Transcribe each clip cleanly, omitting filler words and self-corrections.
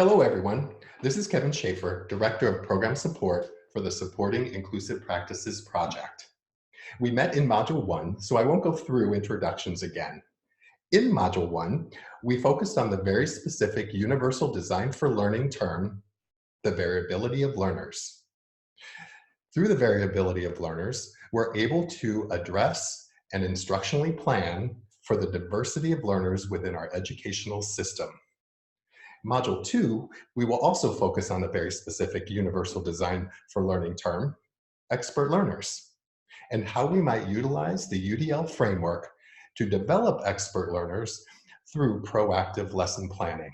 Hello, everyone. This is Kevin Schaefer, Director of Program Support for the Supporting Inclusive Practices Project. We met in Module 1, so I won't go through introductions again. In Module 1, we focused on the very specific Universal Design for Learning term, the variability of learners. Through the variability of learners, we're able to address and instructionally plan for the diversity of learners within our educational system. Module 2, we will also focus on a very specific Universal Design for Learning term, expert learners, and how we might utilize the UDL framework to develop expert learners through proactive lesson planning.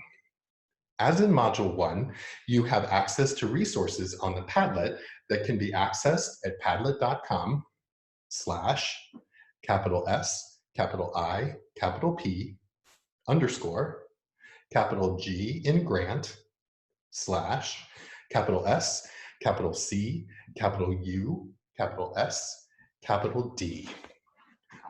As in Module 1, you have access to resources on the Padlet that can be accessed at padlet.com/S, P_G in grant /S, U, S, D.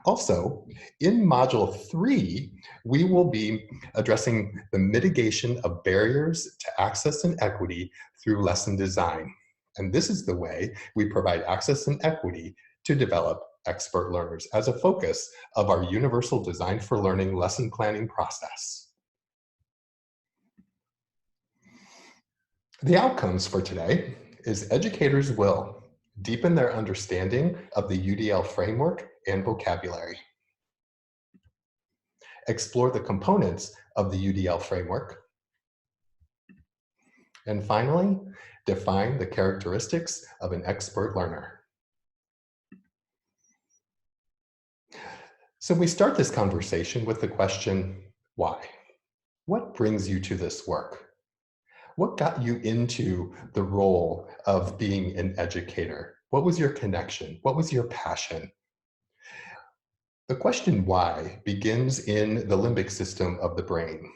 Also, in Module 3, we will be addressing the mitigation of barriers to access and equity through lesson design. And this is the way we provide access and equity to develop expert learners as a focus of our Universal Design for Learning lesson planning process. The outcomes for today is educators will deepen their understanding of the UDL framework and vocabulary, explore the components of the UDL framework, and finally, define the characteristics of an expert learner. So we start this conversation with the question, why? What brings you to this work? What got you into the role of being an educator? What was your connection? What was your passion? The question why begins in the limbic system of the brain.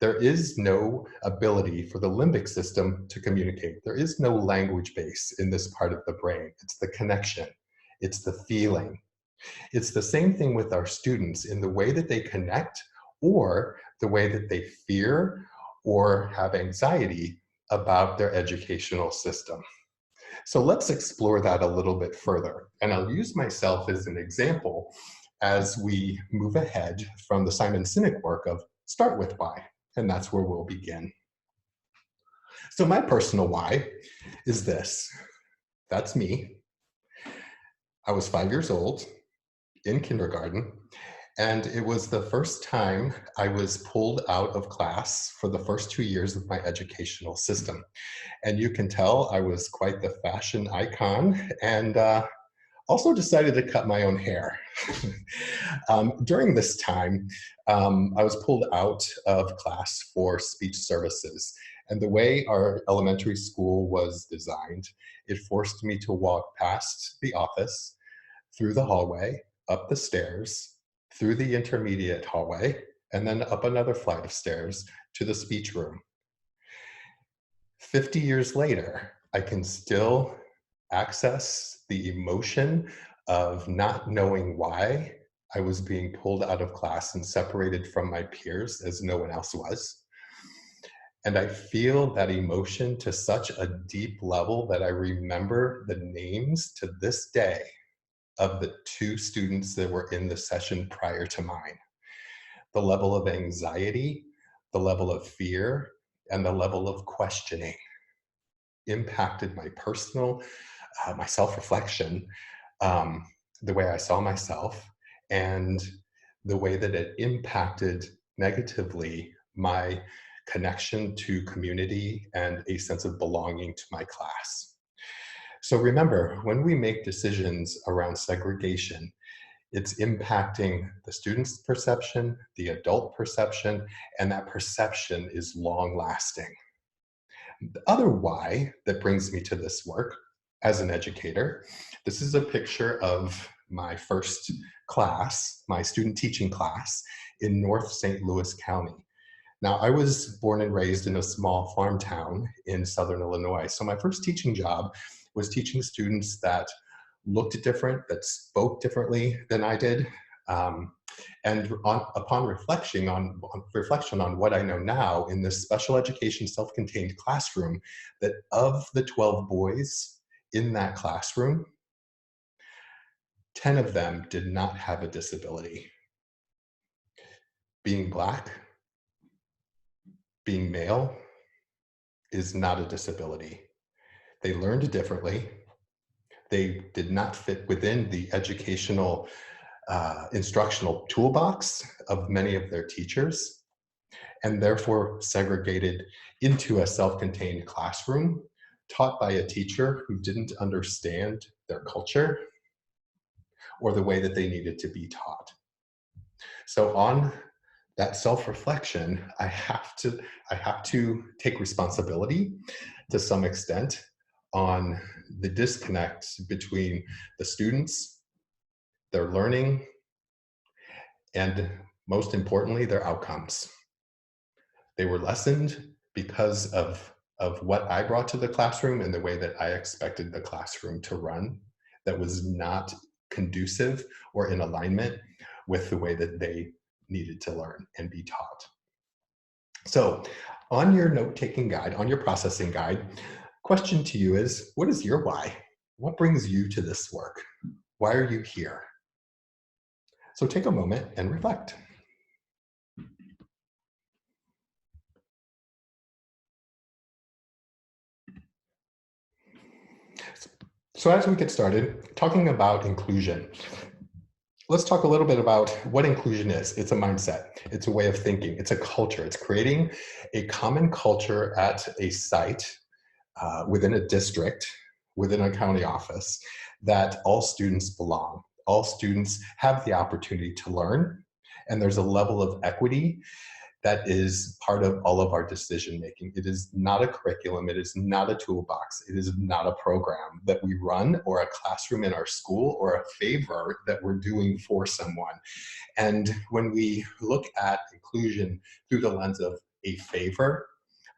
There is no ability for the limbic system to communicate. There is no language base in this part of the brain. It's the connection. It's the feeling. It's the same thing with our students in the way that they connect or the way that they fear or have anxiety about their educational system. So let's explore that a little bit further. And I'll use myself as an example as we move ahead from the Simon Sinek work of start with why, and that's where we'll begin. So my personal why is this. That's me. I was 5 years old in kindergarten, and it was the first time I was pulled out of class for the first 2 years of my educational system. And you can tell I was quite the fashion icon and also decided to cut my own hair. During this time, I was pulled out of class for speech services. And the way our elementary school was designed, it forced me to walk past the office, through the hallway, up the stairs, through the intermediate hallway, and then up another flight of stairs to the speech room. 50 years later, I can still access the emotion of not knowing why I was being pulled out of class and separated from my peers as no one else was. And I feel that emotion to such a deep level that I remember the names to this day of the 2 students that were in the session prior to mine. The level of anxiety, the level of fear, and the level of questioning impacted my personal, my self-reflection, the way I saw myself, and the way that it impacted negatively my connection to community and a sense of belonging to my class. So remember, when we make decisions around segregation, it's impacting the student's perception, the adult perception, and that perception is long lasting. The other why that brings me to this work as an educator, this is a picture of my first class, my student teaching class in North St. Louis County. Now, I was born and raised in a small farm town in Southern Illinois. So my first teaching job was teaching students that looked different, that spoke differently than I did, And upon reflection on what I know now in this special education self-contained classroom, that of the 12 boys in that classroom, 10 of them did not have a disability. Being Black, being male is not a disability. They learned differently. They did not fit within the educational instructional toolbox of many of their teachers, and therefore segregated into a self-contained classroom taught by a teacher who didn't understand their culture or the way that they needed to be taught. So on that self-reflection, I have to take responsibility to some extent on the disconnect between the students, their learning, and most importantly, their outcomes. They were lessened because of what I brought to the classroom and the way that I expected the classroom to run that was not conducive or in alignment with the way that they needed to learn and be taught. So on your note-taking guide, on your processing guide, question to you is, what is your why? What brings you to this work? Why are you here? So take a moment and reflect. So as we get started, talking about inclusion, let's talk a little bit about what inclusion is. It's a mindset, it's a way of thinking, it's a culture. It's creating a common culture at a site, within a district, within a county office, that all students belong. All students have the opportunity to learn, and there's a level of equity that is part of all of our decision making. It is not a curriculum, it is not a toolbox, it is not a program that we run or a classroom in our school or a favor that we're doing for someone. And when we look at inclusion through the lens of a favor,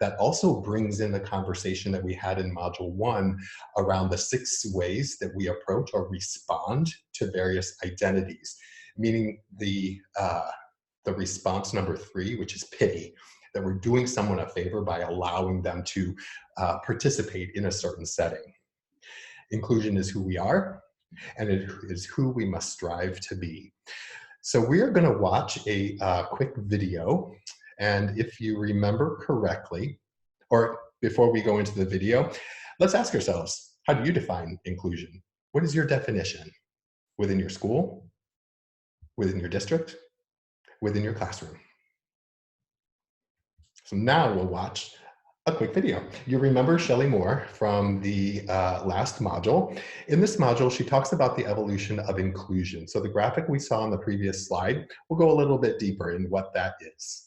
that also brings in the conversation that we had in Module 1 around the 6 ways that we approach or respond to various identities, meaning the response number 3, which is pity, that we're doing someone a favor by allowing them to participate in a certain setting. Inclusion is who we are, and it is who we must strive to be. So we are going to watch a quick video, and if you remember correctly, or before we go into the video, let's ask ourselves, how do you define inclusion? What is your definition within your school, within your district, within your classroom? So now we'll watch a quick video. You remember Shelley Moore from the last module. In this module, she talks about the evolution of inclusion. So the graphic we saw on the previous slide, we'll go a little bit deeper in what that is.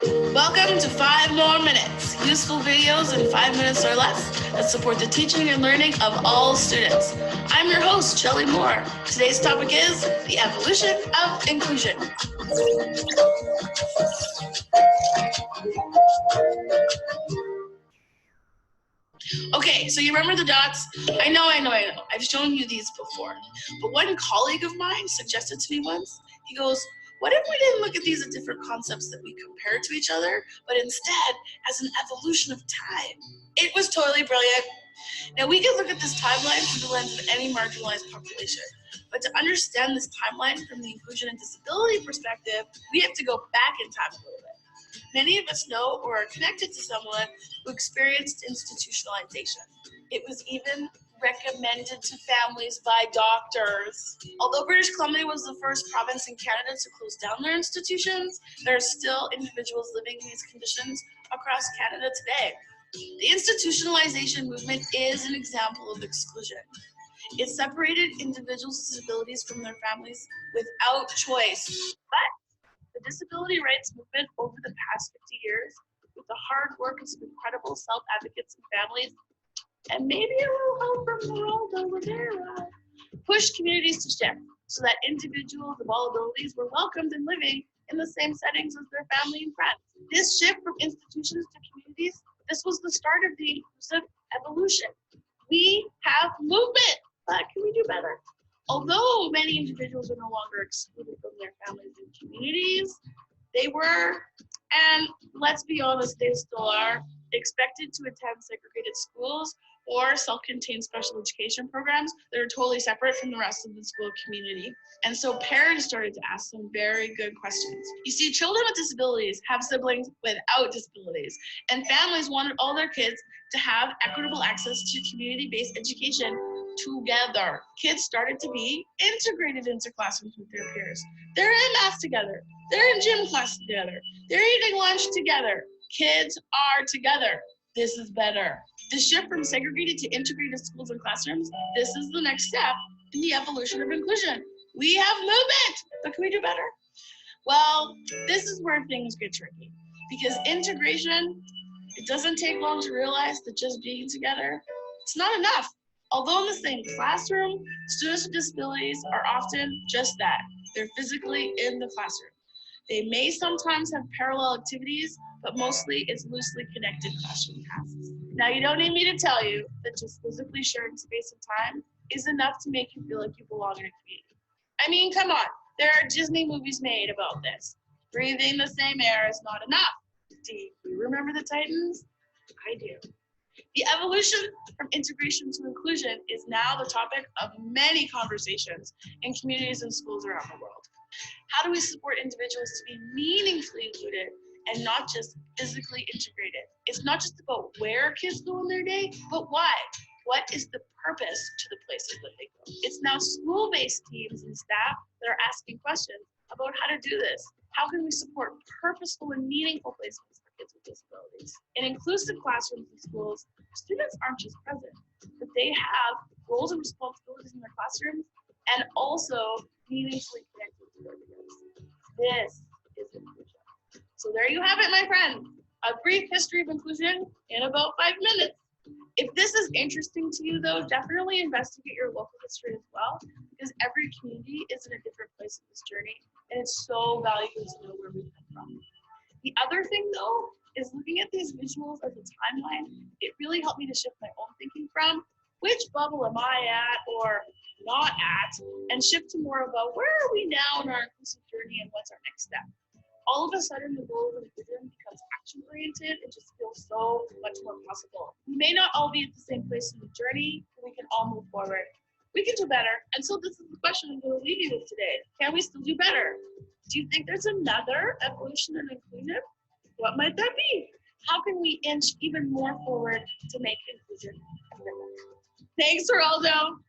Welcome to 5 More Minutes, useful videos in 5 minutes or less that support the teaching and learning of all students. I'm your host, Shelley Moore. Today's topic is the evolution of inclusion. Okay, so you remember the dots? I know. I've shown you these before. But one colleague of mine suggested to me once, he goes, what if we didn't look at these as different concepts that we compare to each other, but instead as an evolution of time? It was totally brilliant. Now we can look at this timeline through the lens of any marginalized population, but to understand this timeline from the inclusion and disability perspective, we have to go back in time a little bit. Many of us know or are connected to someone who experienced institutionalization. It was even recommended to families by doctors. Although British Columbia was the first province in Canada to close down their institutions, there are still individuals living in these conditions across Canada today. The institutionalization movement is an example of exclusion. It separated individuals with disabilities from their families without choice. But the disability rights movement over the past 50 years, with the hard work of some incredible self-advocates and families, and maybe a little help from Geraldo Rivera, pushed communities to shift. so that individuals of all abilities were welcomed and living in the same settings as their family and friends. This shift from institutions to communities, this was the start of the inclusive evolution. We have movement, but can we do better? Although many individuals are no longer excluded from their families and communities, they were, and let's be honest, they still are, expected to attend segregated schools or self-contained special education programs that are totally separate from the rest of the school community. And so parents started to ask some very good questions. You see, children with disabilities have siblings without disabilities, and families wanted all their kids to have equitable access to community-based education together. Kids started to be integrated into classrooms with their peers. They're in math together. They're in gym class together. They're eating lunch together. Kids are together. This is better. The shift from segregated to integrated schools and classrooms, this is the next step in the evolution of inclusion. We have movement, but can we do better? Well, this is where things get tricky, because integration, it doesn't take long to realize that just being together, it's not enough. Although in the same classroom, students with disabilities are often just that. They're physically in the classroom. They may sometimes have parallel activities, but mostly it's loosely connected classroom tasks. Now, you don't need me to tell you that just physically sharing space and time is enough to make you feel like you belong in a community. I mean, come on, there are Disney movies made about this. Breathing the same air is not enough. Do you remember the Titans? I do. The evolution from integration to inclusion is now the topic of many conversations in communities and schools around the world. How do we support individuals to be meaningfully included and not just physically integrated? It's not just about where kids go in their day, but why. What is the purpose to the places that they go? It's now school-based teams and staff that are asking questions about how to do this. How can we support purposeful and meaningful placements for kids with disabilities? In inclusive classrooms and schools, students aren't just present, but they have roles and responsibilities in their classrooms and also meaningfully connected to their peers. This is inclusion. So there you have it, my friend. A brief history of inclusion in about 5 minutes. If this is interesting to you, though, definitely investigate your local history as well, because every community is in a different place in this journey, and it's so valuable to know where we come from. The other thing, though, is looking at these visuals as a timeline. It really helped me to shift my own thinking from which bubble am I at or not at, and shift to more about where are we now in our inclusive journey and what's our next step. All of a sudden, the goal of inclusion becomes action-oriented. It just feels so much more possible. We may not all be at the same place in the journey, but we can all move forward. We can do better. And so this is the question I'm going to leave you with today. Can we still do better? Do you think there's another evolution in inclusion? What might that be? How can we inch even more forward to make inclusion better? Thanks, Geraldo.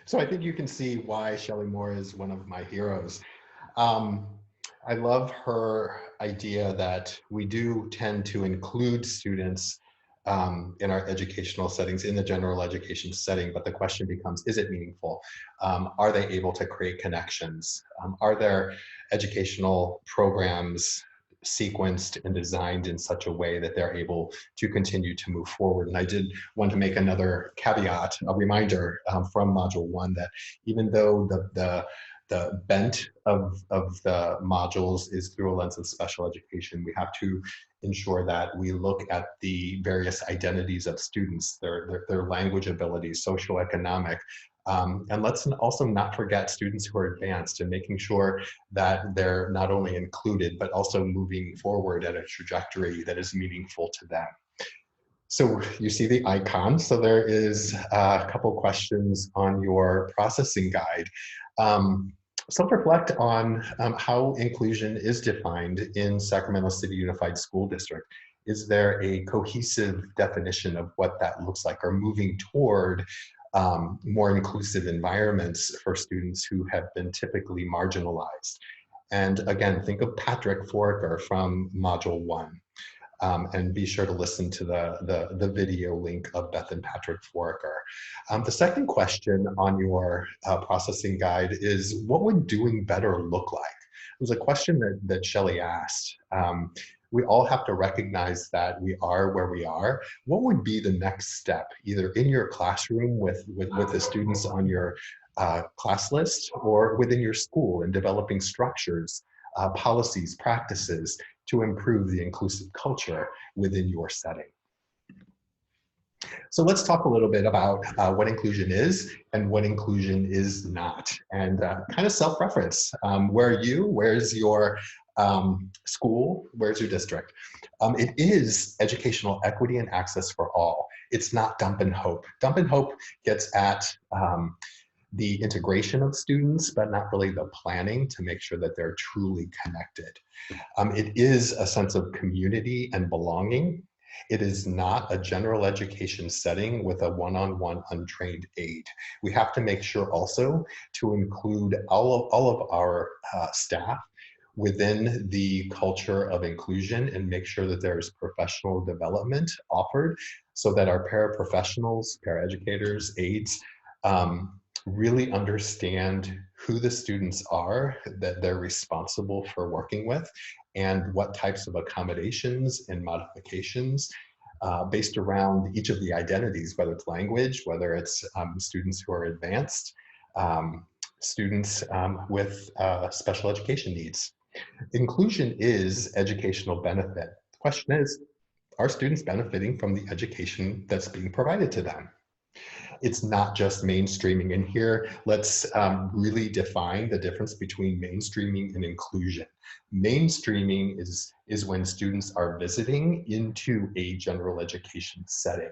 So I think you can see why Shelley Moore is one of my heroes. I love her idea that we do tend to include students in our educational settings, in the general education setting, but the question becomes, is it meaningful? Are they able to create connections? Are their educational programs sequenced and designed in such a way that they're able to continue to move forward? And I did want to make another caveat, a reminder from Module 1 that even though the bent of the modules is through a lens of special education, we have to ensure that we look at the various identities of students, their language abilities, socioeconomic, and let's also not forget students who are advanced, and making sure that they're not only included, but also moving forward at a trajectory that is meaningful to them. So you see the icon. So there is a couple questions on your processing guide. Self-reflect on how inclusion is defined in Sacramento City Unified School District. Is there a cohesive definition of what that looks like, or moving toward more inclusive environments for students who have been typically marginalized? And again, think of Patrick Foraker from Module 1. And be sure to listen to the video link of Beth and Patrick Foraker. The second question on your processing guide is, what would doing better look like? It was a question that Shelley asked. We all have to recognize that we are where we are. What would be the next step, either in your classroom with the students on your class list, or within your school in developing structures, policies, practices to improve the inclusive culture within your setting? So let's talk a little bit about what inclusion is and what inclusion is not, and kind of self-reference. Where are you? Where's your school? Where's your district? It is educational equity and access for all. It's not dump and hope. Dump and hope gets at the integration of students, but not really the planning to make sure that they're truly connected. It is a sense of community and belonging. It is not a general education setting with a one-on-one untrained aide. We have to make sure also to include all of our staff within the culture of inclusion and make sure that there's professional development offered so that our paraprofessionals, paraeducators, aides, really understand who the students are that they're responsible for working with, and what types of accommodations and modifications based around each of the identities, whether it's language, whether it's students who are advanced, students with special education needs. Inclusion is educational benefit. The question is, are students benefiting from the education that's being provided to them? It's not just mainstreaming. And here, let's really define the difference between mainstreaming and inclusion. Mainstreaming is when students are visiting into a general education setting.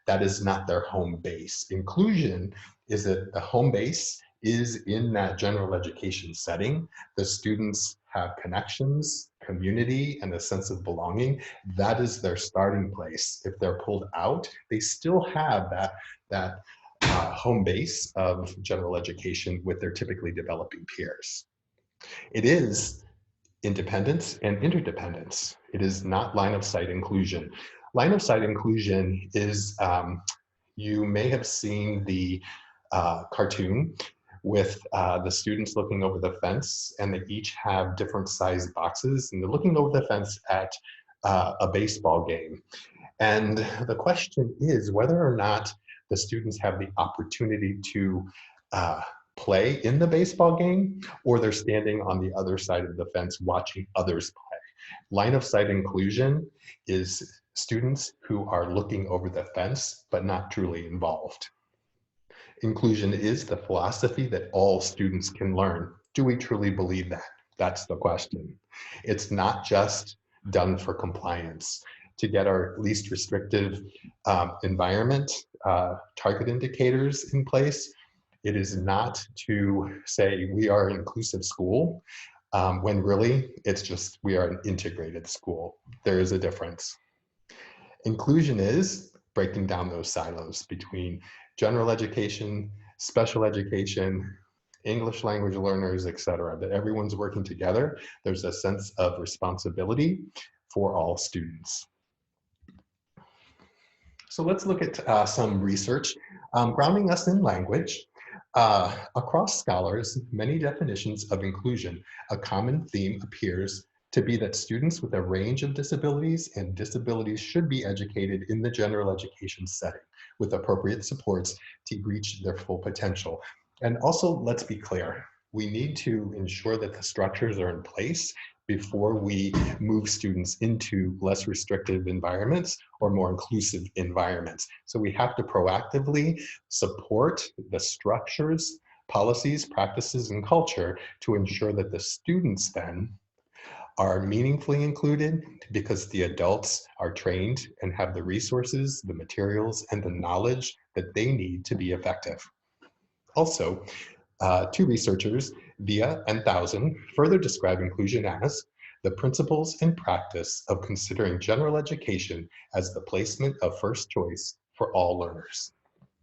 That is not their home base. Inclusion is that the home base is in that general education setting. The students have connections, community, and a sense of belonging. That is their starting place. If they're pulled out, they still have that home base of general education with their typically developing peers. It is independence and interdependence. It is not line of sight inclusion. Line of sight inclusion is, you may have seen the cartoon with the students looking over the fence, and they each have different sized boxes, and they're looking over the fence at a baseball game. And the question is whether or not the students have the opportunity to play in the baseball game, or they're standing on the other side of the fence watching others play. Line of sight inclusion is students who are looking over the fence, but not truly involved. Inclusion is the philosophy that all students can learn. Do we truly believe that? That's the question. It's not just done for compliance. To get our least restrictive environment target indicators in place, it is not to say we are an inclusive school, when really it's just we are an integrated school. There is a difference. Inclusion is breaking down those silos between general education, special education, English language learners, etc., that everyone's working together. There's a sense of responsibility for all students. So let's look at some research grounding us in language. Across scholars, many definitions of inclusion, a common theme appears to be that students with a range of disabilities and disabilities should be educated in the general education setting with appropriate supports to reach their full potential. And also, let's be clear, we need to ensure that the structures are in place before we move students into less restrictive environments or more inclusive environments. So we have to proactively support the structures, policies, practices, and culture to ensure that the students then are meaningfully included because the adults are trained and have the resources, the materials, and the knowledge that they need to be effective. Also, two researchers, Via and Thousand, further describe inclusion as the principles and practice of considering general education as the placement of first choice for all learners.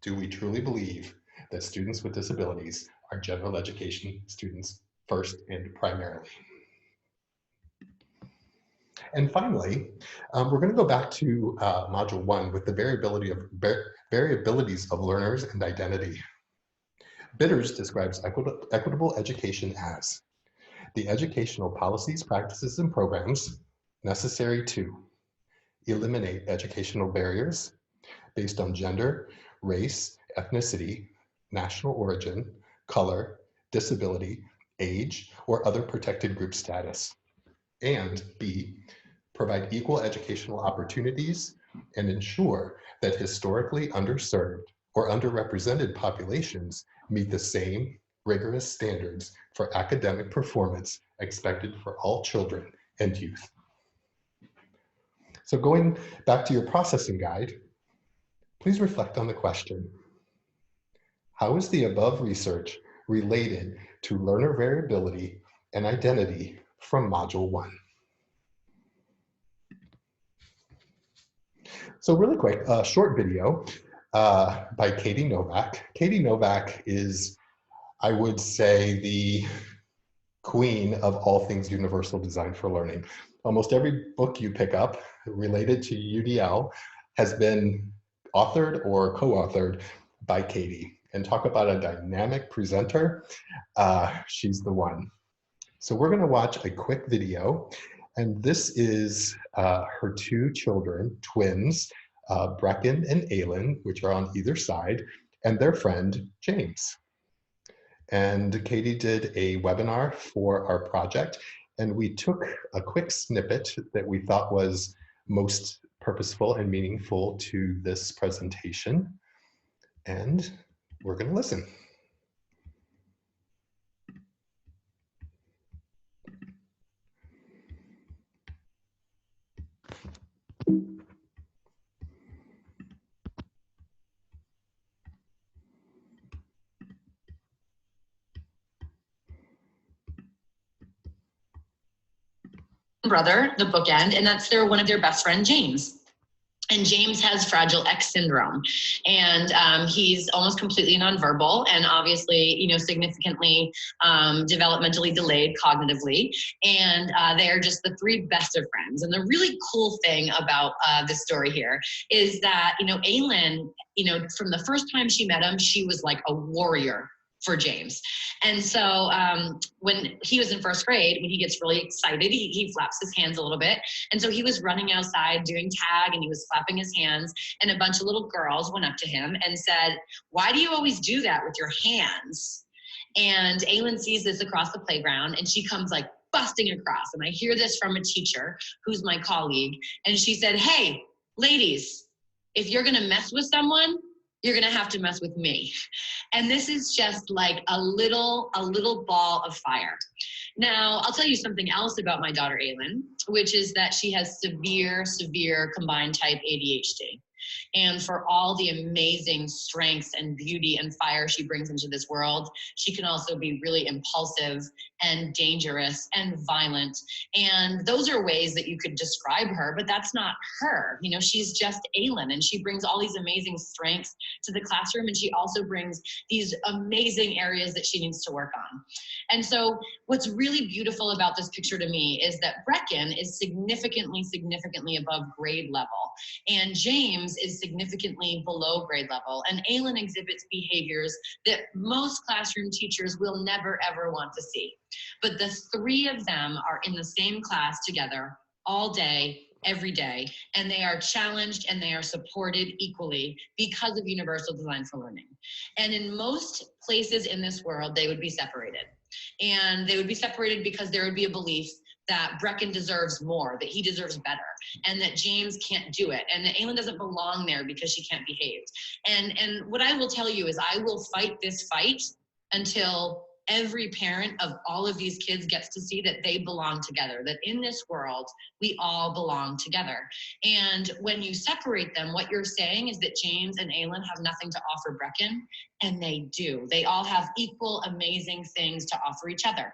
Do we truly believe that students with disabilities are general education students first and primarily? And finally, we're going to go back to Module 1 with the variabilities of learners and identity. Bitters describes equitable education as the educational policies, practices, and programs necessary to eliminate educational barriers based on gender, race, ethnicity, national origin, color, disability, age, or other protected group status. And B, provide equal educational opportunities and ensure that historically underserved or underrepresented populations meet the same rigorous standards for academic performance expected for all children and youth. So going back to your processing guide, please reflect on the question: how is the above research related to learner variability and identity from Module 1? So really quick, a short video by Katie Novak. Katie Novak is, I would say, the queen of all things universal design for learning. Almost every book you pick up related to UDL has been authored or co-authored by Katie. And talk about a dynamic presenter, she's the one. So we're gonna watch a quick video, and this is her two children, twins, Brecken and Aylin, which are on either side, and their friend, James. And Katie did a webinar for our project, and we took a quick snippet that we thought was most purposeful and meaningful to this presentation. And we're gonna listen. Brother, the bookend, and that's one of their best friend, James. And James has Fragile X syndrome, and he's almost completely nonverbal, and obviously, you know, significantly developmentally delayed cognitively. And they are just the three best of friends. And the really cool thing about this story here is that, you know, Aylin, you know, from the first time she met him, she was like a warrior for James. And so when he was in first grade, when he gets really excited, he flaps his hands a little bit. And so he was running outside doing tag, and he was flapping his hands, and a bunch of little girls went up to him and said, "Why do you always do that with your hands?" And Aylin sees this across the playground, and she comes like busting across. And I hear this from a teacher who's my colleague. And she said, "Hey, ladies, if you're gonna mess with someone, you're gonna have to mess with me." And this is just like a little ball of fire. Now, I'll tell you something else about my daughter, Aylin, which is that she has severe combined type ADHD. And for all the amazing strengths and beauty and fire she brings into this world, she can also be really impulsive and dangerous and violent. And those are ways that you could describe her, but that's not her. You know, she's just Aylin, and she brings all these amazing strengths to the classroom, and she also brings these amazing areas that she needs to work on. And so what's really beautiful about this picture to me is that Brecken is significantly above grade level, and James is significantly below grade level, and Aylin exhibits behaviors that most classroom teachers will never ever want to see. But the three of them are in the same class together all day, every day, and they are challenged and they are supported equally because of universal design for learning. And in most places in this world, they would be separated. And they would be separated because there would be a belief that Brecken deserves more, that he deserves better, and that James can't do it, and that Aylin doesn't belong there because she can't behave. And what I will tell you is I will fight this fight until every parent of all of these kids gets to see that they belong together, that in this world, we all belong together. And when you separate them, what you're saying is that James and Aylin have nothing to offer Brecken, and they do. They all have equal, amazing things to offer each other.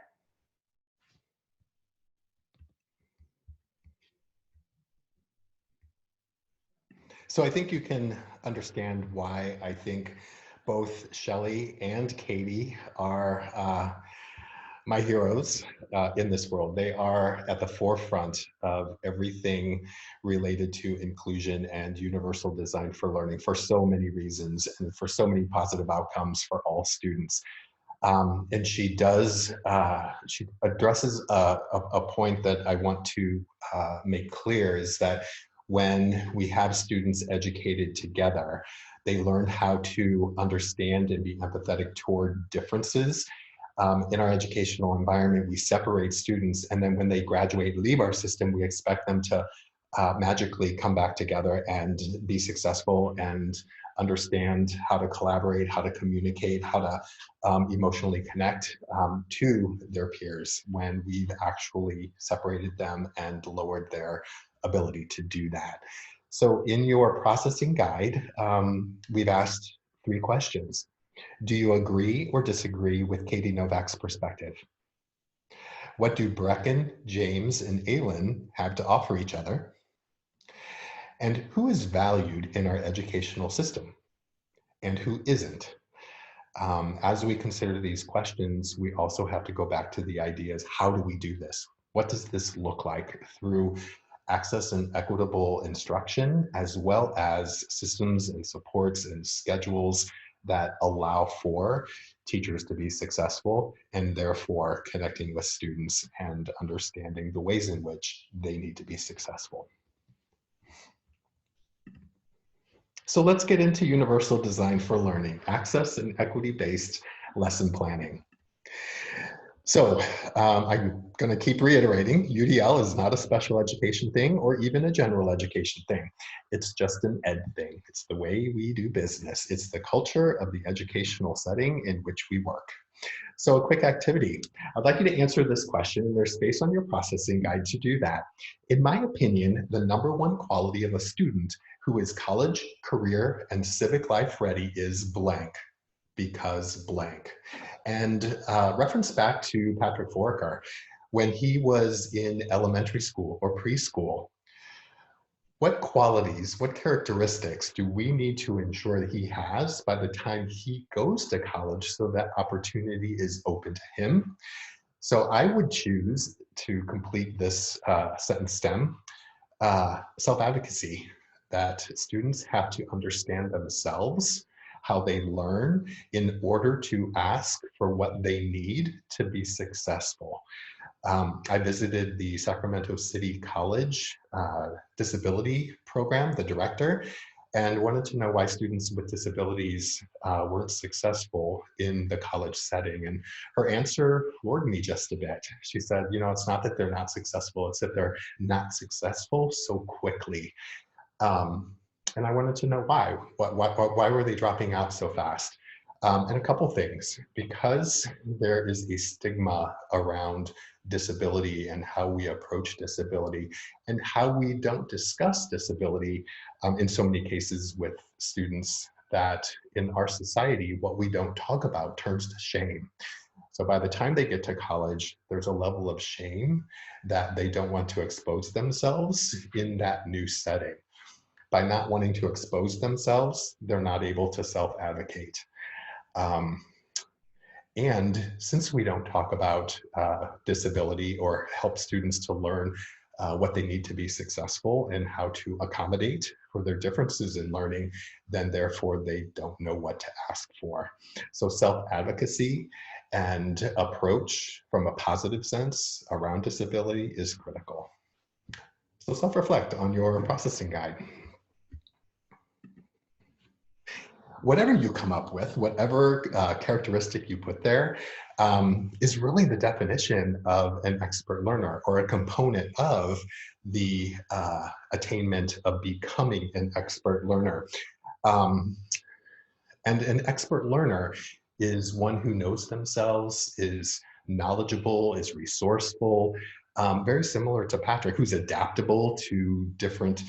So I think you can understand why I think both Shelley and Katie are my heroes in this world. They are at the forefront of everything related to inclusion and universal design for learning for so many reasons and for so many positive outcomes for all students. And she addresses a point that I want to make clear, is that when we have students educated together, they learn how to understand and be empathetic toward differences. In our educational environment, we separate students, and then when they graduate and leave our system, we expect them to magically come back together and be successful and understand how to collaborate, how to communicate, how to emotionally connect to their peers, when we've actually separated them and lowered their ability to do that. So in your processing guide, we've asked 3 questions. Do you agree or disagree with Katie Novak's perspective? What do Brecken, James, and Aylin have to offer each other? And who is valued in our educational system and who isn't? As we consider these questions, we also have to go back to the ideas, how do we do this? What does this look like through access and equitable instruction, as well as systems and supports and schedules that allow for teachers to be successful, and therefore connecting with students and understanding the ways in which they need to be successful. So let's get into universal design for learning, access and equity-based lesson planning. So I'm going to keep reiterating, UDL is not a special education thing or even a general education thing. It's just an ed thing. It's the way we do business. It's the culture of the educational setting in which we work. So a quick activity. I'd like you to answer this question, and there's space on your processing guide to do that. In my opinion, the #1 quality of a student who is college, career, and civic life ready is blank, because blank. And reference back to Patrick Foraker, when he was in elementary school or preschool, what qualities, what characteristics do we need to ensure that he has by the time he goes to college so that opportunity is open to him? So I would choose to complete this sentence stem, self-advocacy, that students have to understand themselves, how they learn in order to ask for what they need to be successful. I visited the Sacramento City College disability program, the director, and wanted to know why students with disabilities weren't successful in the college setting. And her answer floored me just a bit. She said, you know, it's not that they're not successful, it's that they're not successful so quickly. And I wanted to know why. Why were they dropping out so fast? And a couple things. Because there is a stigma around disability and how we approach disability and how we don't discuss disability in so many cases with students, that in our society, what we don't talk about turns to shame. So by the time they get to college, there's a level of shame that they don't want to expose themselves in that new setting. By not wanting to expose themselves, they're not able to self-advocate. And since we don't talk about disability or help students to learn what they need to be successful and how to accommodate for their differences in learning, then therefore they don't know what to ask for. So self-advocacy and approach from a positive sense around disability is critical. So self-reflect on your processing guide. Whatever you come up with, whatever characteristic you put there, is really the definition of an expert learner, or a component of the attainment of becoming an expert learner. And an expert learner is one who knows themselves, is knowledgeable, is resourceful, very similar to Patrick, who's adaptable to different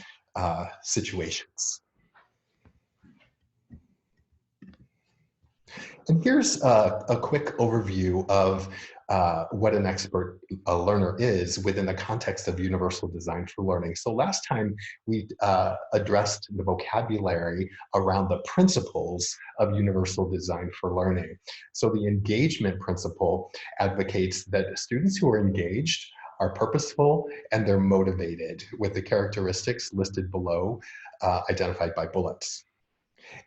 situations. And here's a quick overview of what an expert learner is within the context of universal design for learning. So last time we addressed the vocabulary around the principles of universal design for learning. So the engagement principle advocates that students who are engaged are purposeful and they're motivated with the characteristics listed below, identified by bullets.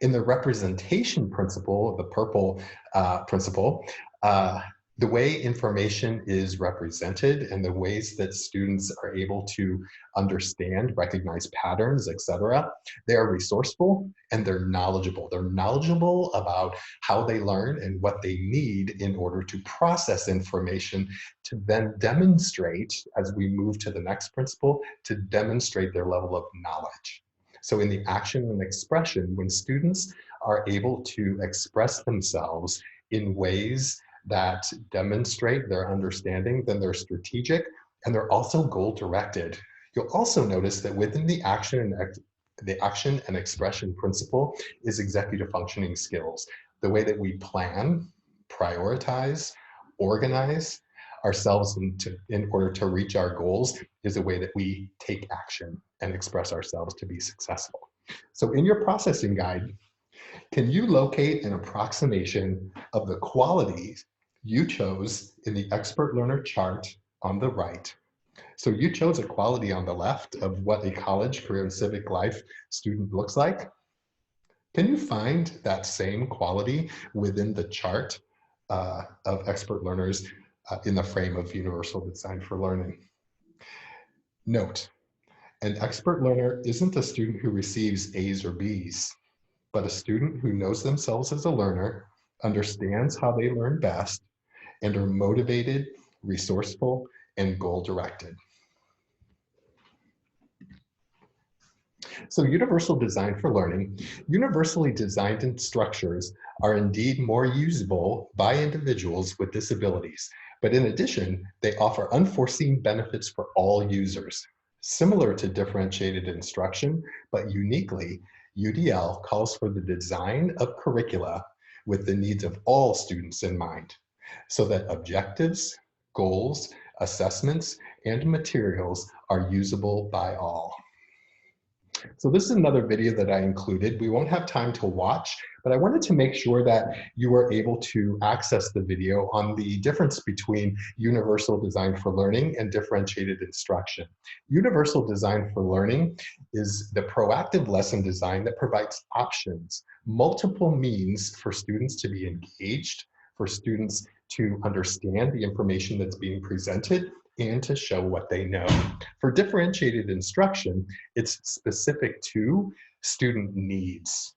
In the representation principle, the purple principle, the way information is represented and the ways that students are able to understand, recognize patterns, etc., they are resourceful and they're knowledgeable. They're knowledgeable about how they learn and what they need in order to process information to then demonstrate, as we move to the next principle, to demonstrate their level of knowledge. So in the action and expression, when students are able to express themselves in ways that demonstrate their understanding, then they're strategic and they're also goal-directed. You'll also notice that within the action and expression principle is executive functioning skills. The way that we plan, prioritize, organize ourselves in order to reach our goals is a way that we take action and express ourselves to be successful. So in your processing guide, can you locate an approximation of the qualities you chose in the expert learner chart on the right? So you chose a quality on the left of what a college, career, and civic life student looks like. Can you find that same quality within the chart of expert learners in the frame of universal design for learning? Note, an expert learner isn't a student who receives A's or B's, but a student who knows themselves as a learner, understands how they learn best, and are motivated, resourceful, and goal-directed. So universal design for learning, universally designed structures are indeed more usable by individuals with disabilities, but in addition, they offer unforeseen benefits for all users. Similar to differentiated instruction, but uniquely, UDL calls for the design of curricula with the needs of all students in mind, so that objectives, goals, assessments, and materials are usable by all. So this is another video that I included. We won't have time to watch, but I wanted to make sure that you were able to access the video on the difference between universal design for learning and differentiated instruction. Universal design for learning is the proactive lesson design that provides options, multiple means for students to be engaged, for students to understand the information that's being presented, and to show what they know. For differentiated instruction, it's specific to student needs.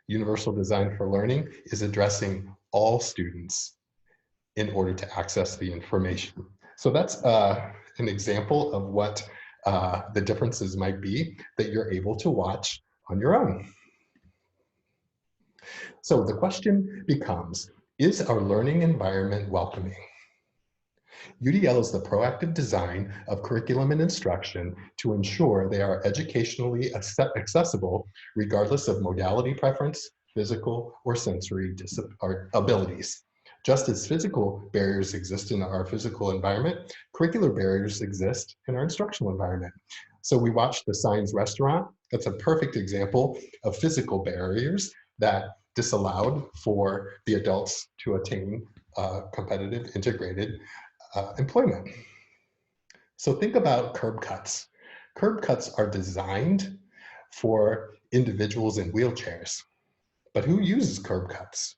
Universal design for learning is addressing all students in order to access the information. So that's an example of what the differences might be that you're able to watch on your own. So the question becomes, is our learning environment welcoming? UDL is the proactive design of curriculum and instruction to ensure they are educationally accessible regardless of modality preference, physical or sensory abilities. Just as physical barriers exist in our physical environment, curricular barriers exist in our instructional environment. So we watched the Signs Restaurant. That's a perfect example of physical barriers that disallowed for the adults to attain competitive, integrated employment. So think about curb cuts. Curb cuts are designed for individuals in wheelchairs, but who uses curb cuts?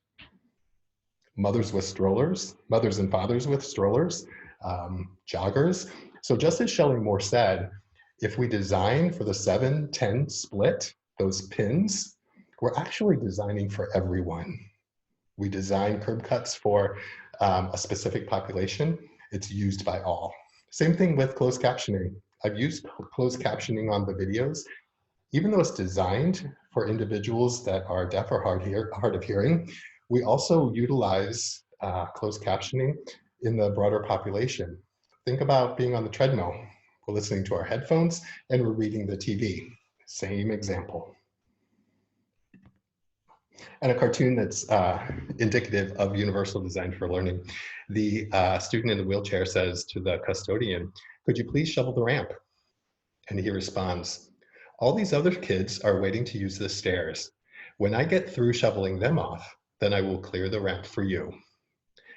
Mothers with strollers, mothers and fathers with strollers, joggers. So just as Shelley Moore said, if we design for the 7-10 split, those pins, we're actually designing for everyone. We design curb cuts for a specific population. It's used by all. Same thing with closed captioning. I've used closed captioning on the videos. Even though it's designed for individuals that are deaf or hard of hearing, we also utilize closed captioning in the broader population. Think about being on the treadmill. We're listening to our headphones and we're reading the TV. Same example. And a cartoon that's indicative of universal design for learning. The student in the wheelchair says to the custodian, "Could you please shovel the ramp?" And he responds, "All these other kids are waiting to use the stairs. When I get through shoveling them off, then I will clear the ramp for you."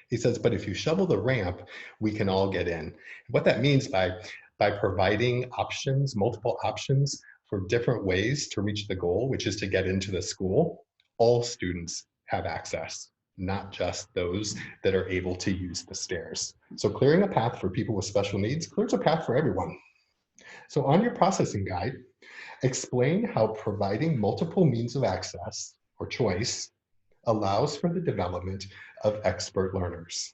He says, "But if you shovel the ramp, we can all get in." What that means by providing options, multiple options for different ways to reach the goal, which is to get into the school, all students have access, not just those that are able to use the stairs. So clearing a path for people with special needs clears a path for everyone. So on your processing guide, explain how providing multiple means of access or choice allows for the development of expert learners.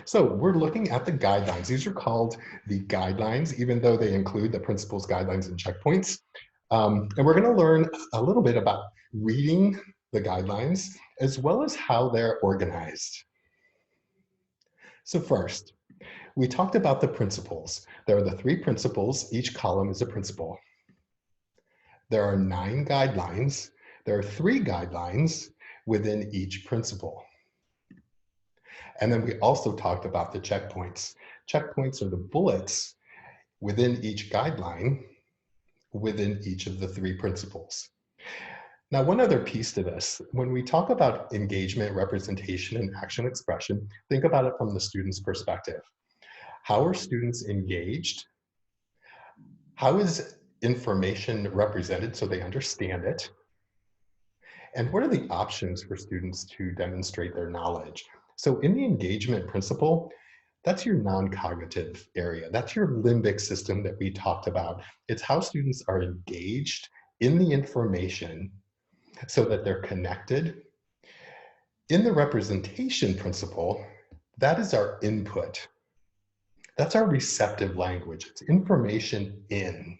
So we're looking at the guidelines. These are called the guidelines, even though they include the principles, guidelines, and checkpoints. And we're going to learn a little bit about reading the guidelines, as well as how they're organized. So first, we talked about the principles. There are the 3 principles. Each column is a principle. There are 9 guidelines. There are 3 guidelines within each principle. And then we also talked about the checkpoints. Checkpoints are the bullets within each guideline, within each of the 3 principles. Now, one other piece to this, when we talk about engagement, representation, and action expression, think about it from the student's perspective. How are students engaged? How is information represented so they understand it? And what are the options for students to demonstrate their knowledge? So in the engagement principle, that's your non-cognitive area. That's your limbic system that we talked about. It's how students are engaged in the information so that they're connected. In the representation principle, that is our input. That's our receptive language. It's information in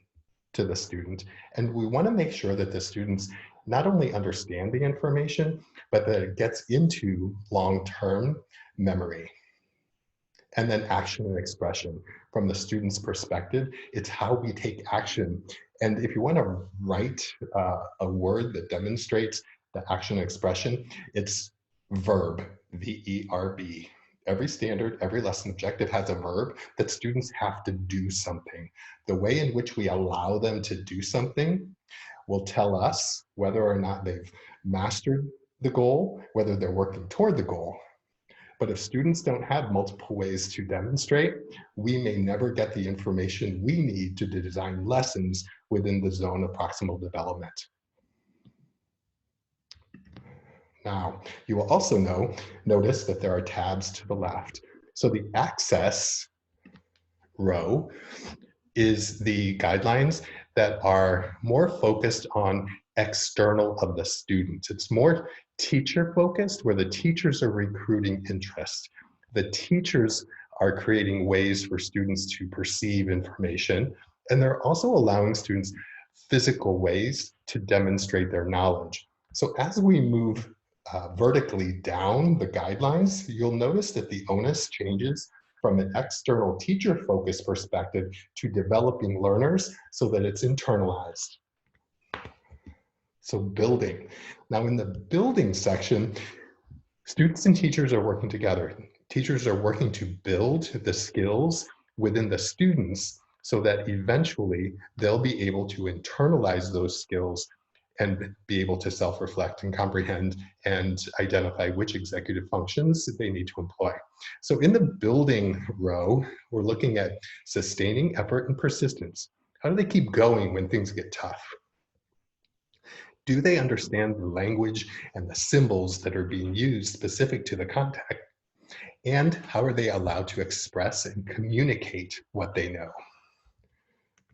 to the student. And we want to make sure that the students not only understand the information, but that it gets into long-term memory. And then action and expression. From the student's perspective, it's how we take action. And if you want to write a word that demonstrates the action and expression, it's verb, V-E-R-B. Every standard, every lesson objective has a verb that students have to do something. The way in which we allow them to do something will tell us whether or not they've mastered the goal, whether they're working toward the goal. But if students don't have multiple ways to demonstrate, we may never get the information we need to design lessons within the zone of proximal development. Now, you will also notice that there are tabs to the left. So the access row is the guidelines that are more focused on external of the student. It's more teacher focused, where the teachers are recruiting interest. The teachers are creating ways for students to perceive information, and they're also allowing students physical ways to demonstrate their knowledge. So as we move vertically down the guidelines, you'll notice that the onus changes from an external teacher-focused perspective to developing learners so that it's internalized. So building. Now in the building section, students and teachers are working together. Teachers are working to build the skills within the students so that eventually they'll be able to internalize those skills and be able to self-reflect and comprehend and identify which executive functions they need to employ. So in the building row, we're looking at sustaining effort and persistence. How do they keep going when things get tough? Do they understand the language and the symbols that are being used specific to the context? And how are they allowed to express and communicate what they know?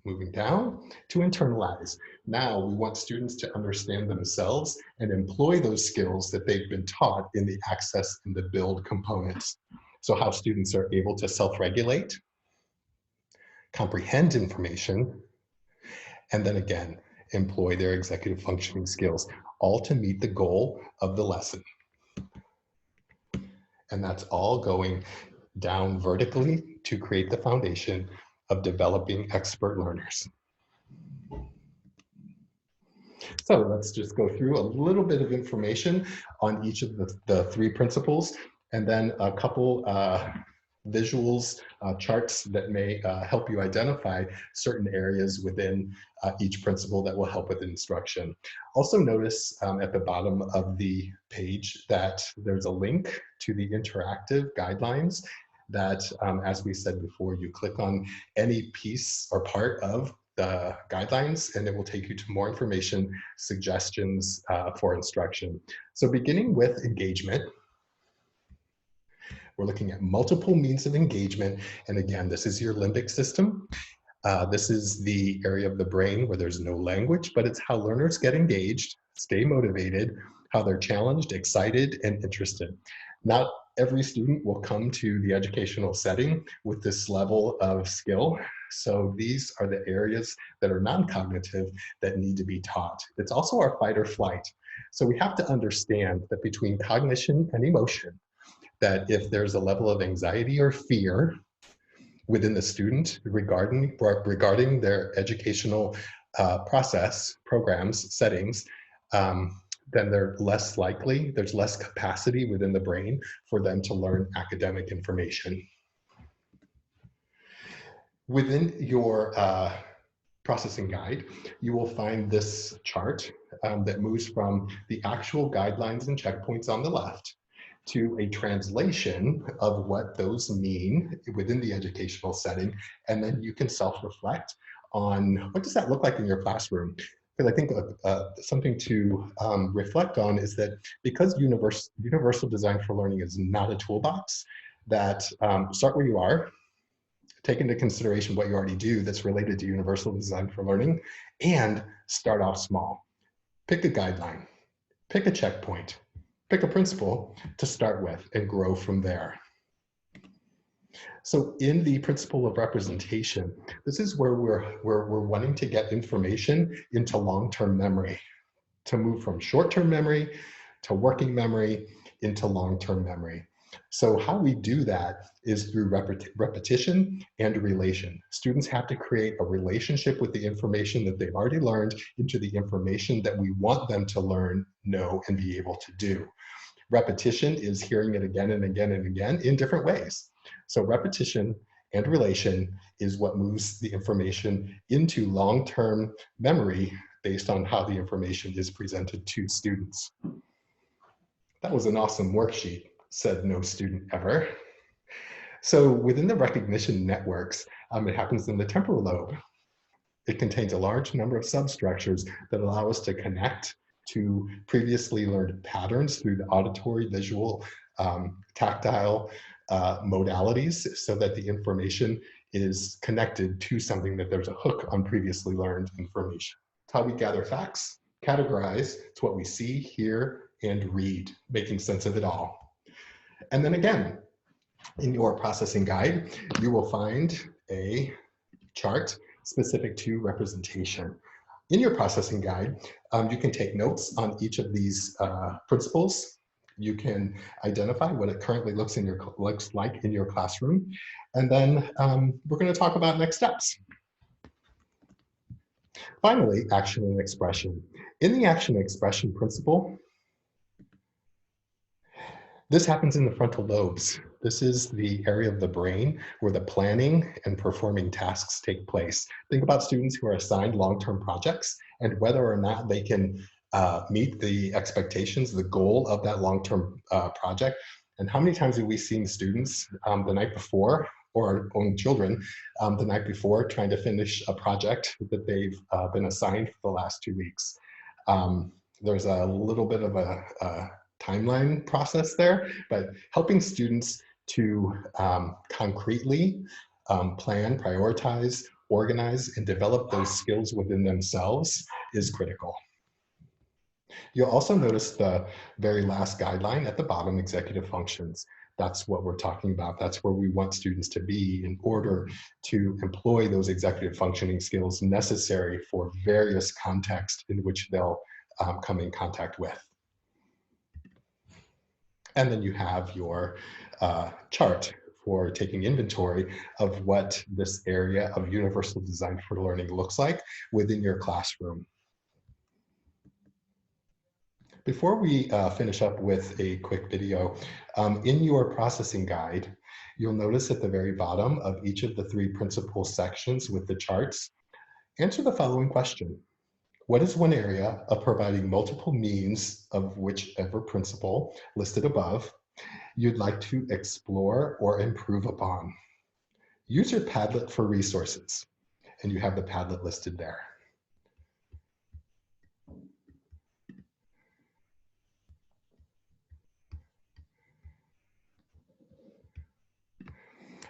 Moving down to internalize. Now we want students to understand themselves and employ those skills that they've been taught in the access and the build components. So how students are able to self-regulate, comprehend information, and then again, employ their executive functioning skills, all to meet the goal of the lesson. And that's all going down vertically to create the foundation of developing expert learners. So let's just go through a little bit of information on each of the three principles, and then a couple visuals, charts that may help you identify certain areas within each principle that will help with instruction. Also notice at the bottom of the page that there's a link to the interactive guidelines that, as we said before, you click on any piece or part of the guidelines and it will take you to more information, suggestions for instruction. So beginning with engagement, we're looking at multiple means of engagement. And again, this is your limbic system. This is the area of the brain where there's no language, but it's how learners get engaged, stay motivated, how they're challenged, excited, and interested. Not every student will come to the educational setting with this level of skill. So these are the areas that are non-cognitive that need to be taught. It's also our fight or flight. So we have to understand that between cognition and emotion, that if there's a level of anxiety or fear within the student regarding their educational process, programs, settings, then they're less likely, there's less capacity within the brain for them to learn academic information. Within your processing guide, you will find this chart that moves from the actual guidelines and checkpoints on the left to a translation of what those mean within the educational setting. And then you can self-reflect on what does that look like in your classroom? Because I think something to reflect on is that because universal design for learning is not a toolbox, that start where you are, take into consideration what you already do that's related to universal design for learning, and start off small. Pick a guideline, pick a checkpoint, pick a principle to start with and grow from there. So in the principle of representation, this is where we're wanting to get information into long-term memory, to move from short-term memory to working memory into long-term memory. So how we do that is through repetition and relation. Students have to create a relationship with the information that they've already learned into the information that we want them to learn, know, and be able to do. Repetition is hearing it again and again and again in different ways. So repetition and relation is what moves the information into long-term memory based on how the information is presented to students. That was an awesome worksheet, said no student ever. So within the recognition networks, it happens in the temporal lobe. It contains a large number of substructures that allow us to connect to previously learned patterns through the auditory, visual, tactile modalities so that the information is connected to something that there's a hook on previously learned information. It's how we gather facts, categorize, it's what we see, hear, and read, making sense of it all. And then again, in your processing guide, you will find a chart specific to representation. In your processing guide, you can take notes on each of these principles. You can identify what it currently looks like in your classroom. And then we're going to talk about next steps. Finally, action and expression. In the action and expression principle, this happens in the frontal lobes. This is the area of the brain where the planning and performing tasks take place. Think about students who are assigned long-term projects and whether or not they can meet the expectations, the goal of that long-term project. And how many times have we seen students the night before, or our own children, the night before trying to finish a project that they've been assigned for the last 2 weeks? There's a little bit of a timeline process there, but helping students to concretely plan, prioritize, organize, and develop those skills within themselves is critical. You'll also notice the very last guideline at the bottom, executive functions. That's what we're talking about. That's where we want students to be in order to employ those executive functioning skills necessary for various contexts in which they'll come in contact with. And then you have your chart for taking inventory of what this area of universal design for learning looks like within your classroom. Before we finish up with a quick video, in your processing guide, you'll notice at the very bottom of each of the 3 principal sections with the charts, answer the following question. What is one area of providing multiple means of whichever principle listed above you'd like to explore or improve upon? Use your Padlet for resources, and you have the Padlet listed there.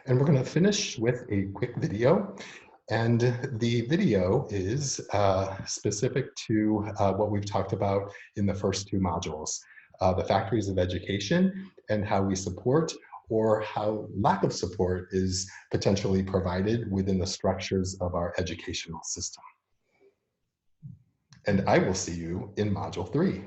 And we're going to finish with a quick video. And the video is specific to what we've talked about in the first 2 modules, the factories of education and how we support or how lack of support is potentially provided within the structures of our educational system. And I will see you in Module 3.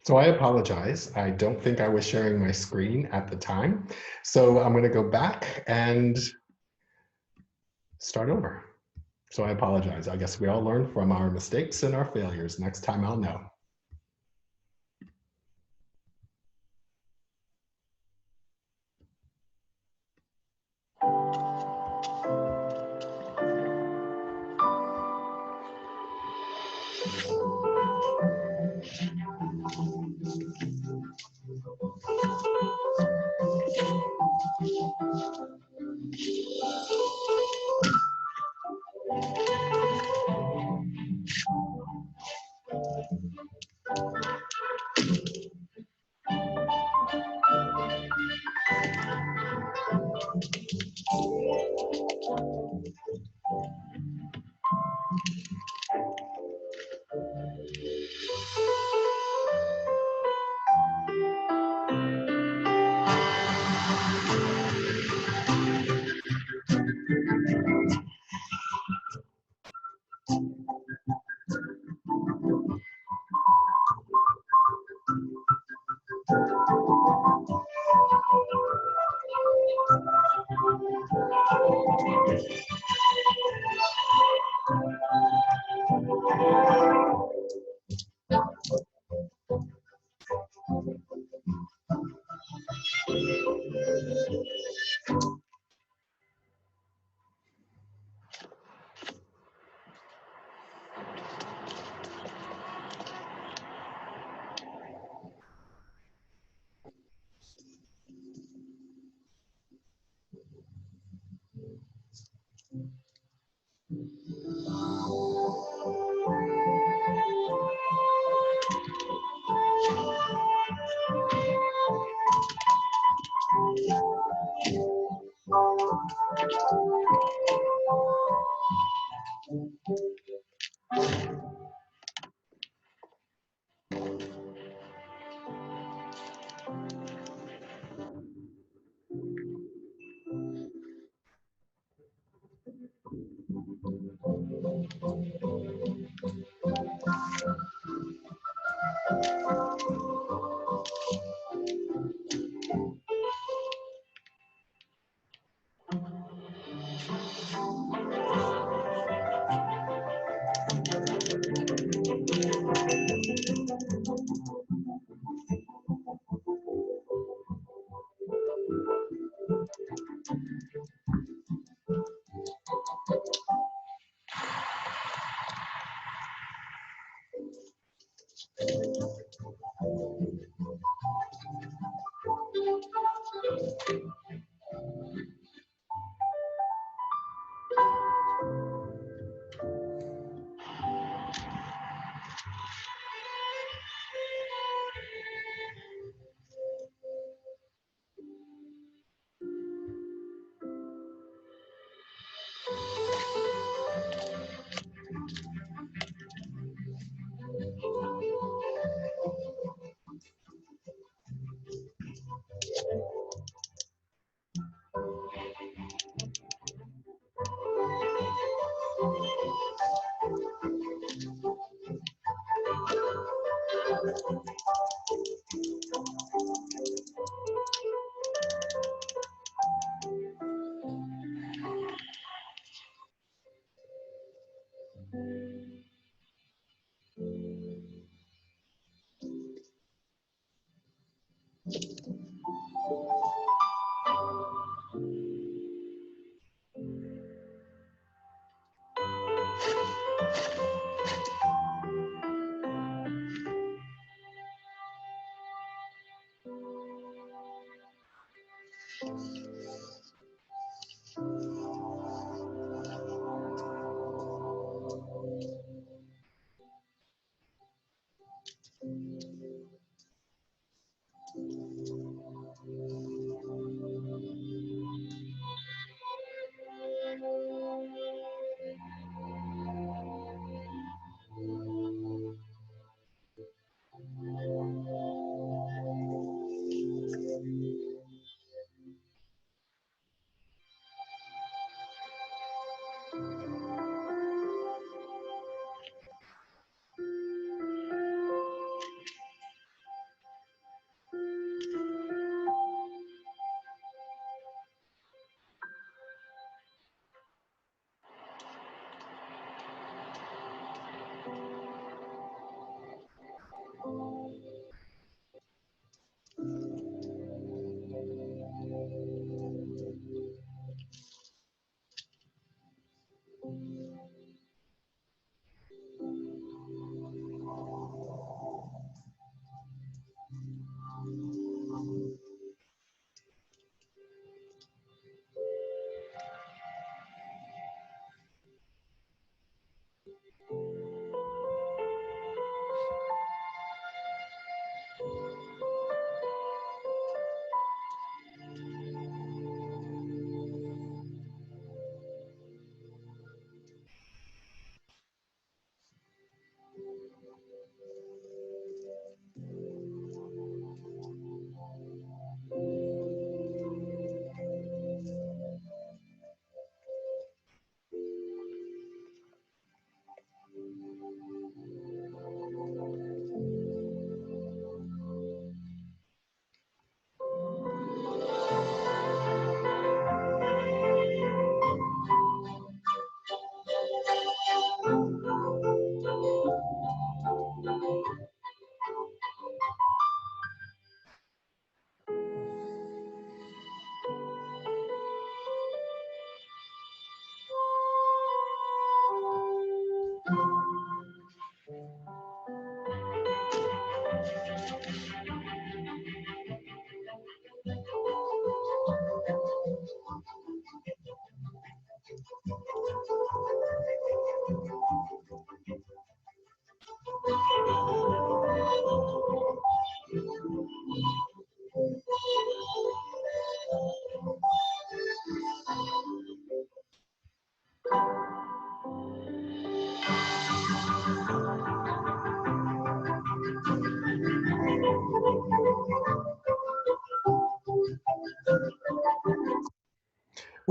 So I apologize. I don't think I was sharing my screen at the time. So I'm going to go back and start over. So I apologize. I guess we all learn from our mistakes and our failures. Next time I'll know.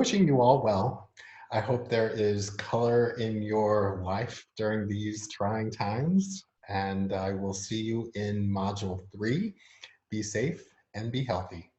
Wishing you all well. I hope there is color in your life during these trying times, and I will see you in module 3. Be safe and be healthy.